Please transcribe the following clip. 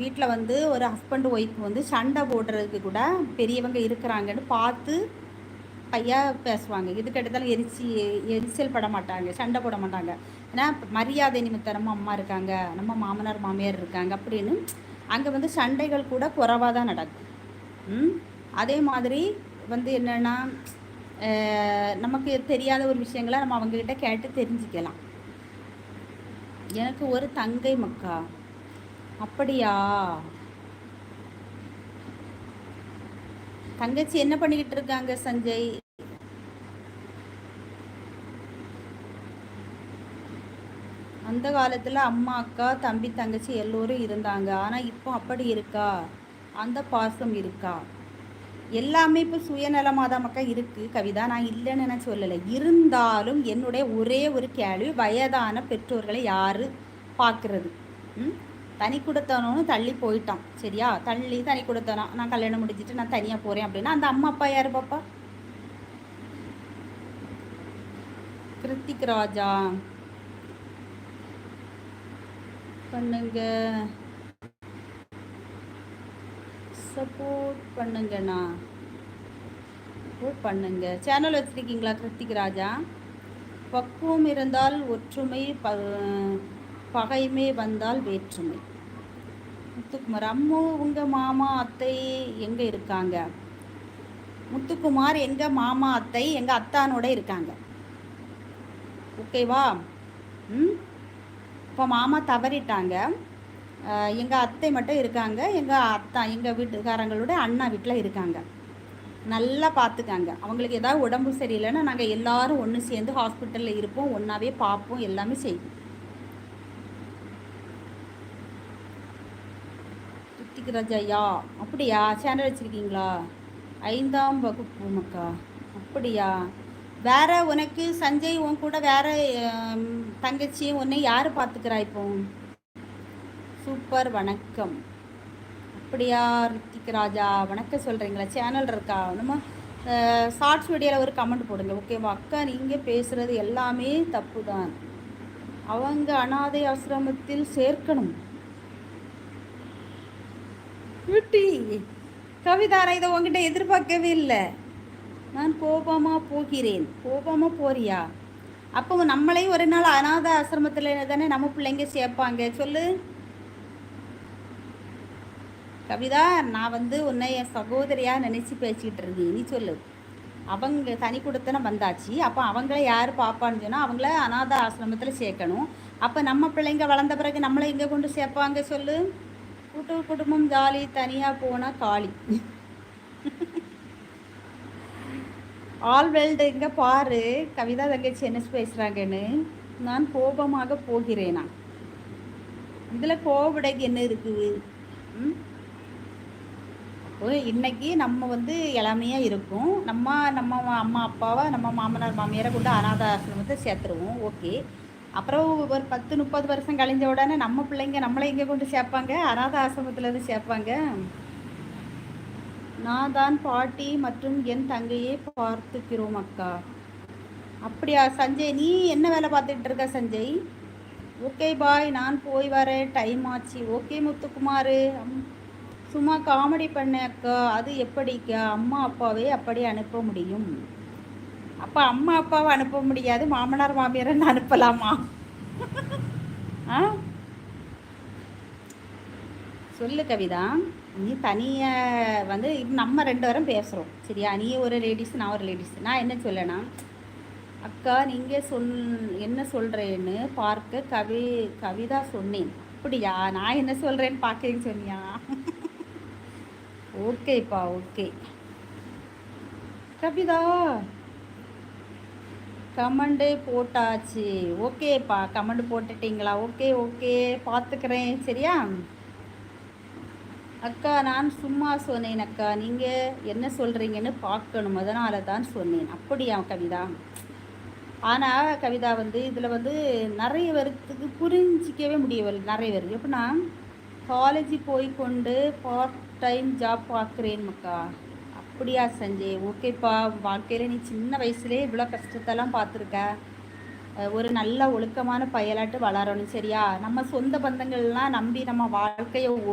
வீட்டில் வந்து ஒரு ஹஸ்பண்ட் ஒய்ஃப் வந்து சண்டை போடுறதுக்கு கூட பெரியவங்க இருக்கிறாங்கன்னு பார்த்து பையா பேசுவாங்க. எதுக்கு எடுத்தாலும் எரிச்சல் பட மாட்டாங்க, சண்டை போட மாட்டாங்க. ஏன்னா மரியாதை நிமித்தம் நம்ம அம்மா இருக்காங்க, நம்ம மாமனார் மாமியார் இருக்காங்க அப்படின்னு அங்கே வந்து சண்டைகள் கூட குறைவாக தான் நடக்கும். அதே மாதிரி வந்து என்னென்னா நமக்கு தெரியாத ஒரு விஷயங்களை நம்ம அவங்கக்கிட்ட கேட்டு தெரிஞ்சுக்கலாம். எனக்கு ஒரு தங்கை மக்கா. அப்படியா? தங்கச்சி என்ன பண்ணிக்கிட்டு இருக்காங்க சஞ்சய்? அந்த காலத்தில் அம்மா அக்கா தம்பி தங்கச்சி எல்லோரும் இருந்தாங்க. ஆனால் இப்போ அப்படி இருக்கா? அந்த பாசம் இருக்கா? எல்லாமே இப்போ சுயநலமாக தான் மக்கா இருக்குது கவிதா. நான் இல்லைன்னு நான் சொல்லலை. இருந்தாலும் என்னுடைய ஒரே ஒரு கேள்வி, வயதான பெற்றோர்களை யார் பார்க்குறது? தனி கொடுத்தனோன்னு தள்ளி போயிட்டான், சரியா? தனி கொடுத்தனா, நான் கல்யாணம் முடிஞ்சிட்டு நான் தனியாக போகிறேன் அப்படின்னா அந்த அம்மா அப்பா யார் பாப்பா? கிருத்திக் ராஜா பண்ணுங்க, சப்போர்ட் பண்ணுங்கண்ணா, சப்போர்ட் பண்ணுங்க. சேனல் வச்சுருக்கீங்களா கிருத்திக் ராஜா? பக்குவம் இருந்தால் ஒற்றுமை, பகைமை வந்தால் வேற்றுமை. முத்துக்குமார், அம்மு உங்கள் மாமா அத்தை எங்கே இருக்காங்க? முத்துக்குமார், எங்கள் மாமா அத்தை எங்கள் அத்தானோட இருக்காங்க, ஓகேவா? இப்போ மாமா தவறிட்டாங்க, எங்கள் அத்தை மட்டும் இருக்காங்க. எங்கள் வீட்டுக்காரங்களோட அண்ணா வீட்டில் இருக்காங்க. நல்லா பார்த்துக்காங்க. அவங்களுக்கு ஏதாவது உடம்பு சரியில்லைன்னா நாங்கள் எல்லோரும் ஒன்று சேர்ந்து ஹாஸ்பிட்டலில் இருப்போம், ஒன்றாவே பார்ப்போம், எல்லாமே செய்வோம். ரித்திக் ராஜாயா? அப்படியா? சேனல் வச்சுருக்கீங்களா? 5ஆம் வகுப்பு மக்கா. அப்படியா? வேற உனக்கு சஞ்சய் உன் கூட வேற தங்கச்சியும் உன்னை யார் பார்த்துக்கிறா இப்போ? சூப்பர், வணக்கம். அப்படியா ரித்திக் ராஜா, வணக்கம் சொல்கிறீங்களா? சேனல் இருக்கா? நம்ம ஷார்ட்ஸ் வீடியோவில் ஒரு கமெண்ட் போடுங்க, ஓகேவா? அக்கா நீங்கள் பேசுகிறது எல்லாமே தப்பு தான், அவங்க அனாதை ஆசிரமத்தில் சேர்க்கணும். விட்டி கவிதா, நான் இதை உங்ககிட்ட எதிர்பார்க்கவே இல்லை. நான் கோபமாக போகிறேன். கோபமாக போறியா? அப்போ நம்மளையும் ஒரு நாள் அனாதை ஆசிரமத்தில் தானே நம்ம பிள்ளைங்க சேர்ப்பாங்க, சொல்லு கவிதா. நான் வந்து உன்னை என் சகோதரியாக நினச்சி பேசிக்கிட்டு இருந்தேன், நீ சொல்லு. அவங்க தனி கொடுத்தன வந்தாச்சு, அப்போ அவங்கள யார் பாப்பான்னு சொன்னால் அவங்கள அனாதை ஆசிரமத்தில் சேர்க்கணும். அப்போ நம்ம பிள்ளைங்க வளர்ந்த பிறகு நம்மளை எங்கே கொண்டு சேர்ப்பாங்க, சொல்லு. கூட்டு குடும்பம் ஜாலி, தனியாக போனால் காளி. ஆல்வெல்டு இங்கே பாரு கவிதா தங்கச்சி என்ன பேசுகிறாங்கன்னு. நான் கோபமாக போகிறேனா? இதில் கோபடைக்கு என்ன இருக்குது? இன்னைக்கு நம்ம வந்து இளமையாக இருக்கும், நம்ம அம்மா அப்பாவை நம்ம மாமனார் மாமியாரை கொண்டு அனாத ஆசிரமத்தை சேர்த்துருவோம், ஓகே. அப்புறம் ஒரு 10-30 வருஷம் கழிஞ்ச உடனே நம்ம பிள்ளைங்க நம்மளை எங்கே கொண்டு சேர்ப்பாங்க? அனாத ஆசிரமத்தில் இருந்து சேர்ப்பாங்க. நான் தான் பாட்டி மற்றும் என் தங்கையை பார்த்துக்கிறோம் அக்கா. அப்படியா சஞ்சய்? நீ என்ன வேலை பார்த்துக்கிட்டு இருக்க சஞ்சய்? ஓகே பாய், நான் போய் வரேன், டைம் ஆச்சு. ஓகே முத்துக்குமார், சும்மா காமெடி பண்ண அக்கா. அது எப்படிக்கா? அம்மா அப்பாவே அப்படி அனுப்ப முடியும்? அப்போ அம்மா அப்பாவை அனுப்ப முடியாது, மாமனார் மாமியாரன்னு அனுப்பலாமா? சொல்லு கவிதா. நீ தனியாக வந்து நம்ம 2 பேரும் பேசுகிறோம், சரியா? நீ ஒரு லேடிஸ், நான் ஒரு லேடிஸ். நான் என்ன சொல்லனா, அக்கா நீங்கள் என்ன சொல்கிறேன்னு பார்க்க கவிதா சொன்னேன். அப்படியா? நான் என்ன சொல்கிறேன்னு பார்க்கன்னு சொன்னியா? ஓகேப்பா, ஓகே. கவிதா கமெண்டு போட்டாச்சு, ஓகேப்பா. கமெண்ட் போட்டுட்டிங்களா? ஓகே ஓகே, பார்த்துக்கிறேன், சரியா? அக்கா நான் சும்மா சொன்னேன் அக்கா, நீங்கள் என்ன சொல்கிறீங்கன்னு பார்க்கணும், அதனால தான் சொன்னேன். அப்படியா கவிதா? ஆனால் கவிதா வந்து இதில் வந்து நிறைய பேருக்கு புரிஞ்சிக்கவே முடியவில்லை. நிறைய பேர் எப்படின்னா, காலேஜ் போய் கொண்டு பார்ட் டைம் ஜாப் பார்க்குறேன் மக்கா. அப்படியா சஞ்சய்? ஓகேப்பா. வாழ்க்கையில் நீ சின்ன வயசுலேயே இவ்வளோ கஷ்டத்தெல்லாம் பார்த்துருக்க, ஒரு நல்ல ஒழுக்கமான பயலாட்டு வளரணும். சரியா? நம்ம சொந்த பந்தங்கள்லாம் நம்பி நம்ம வாழ்க்கையை ஒரு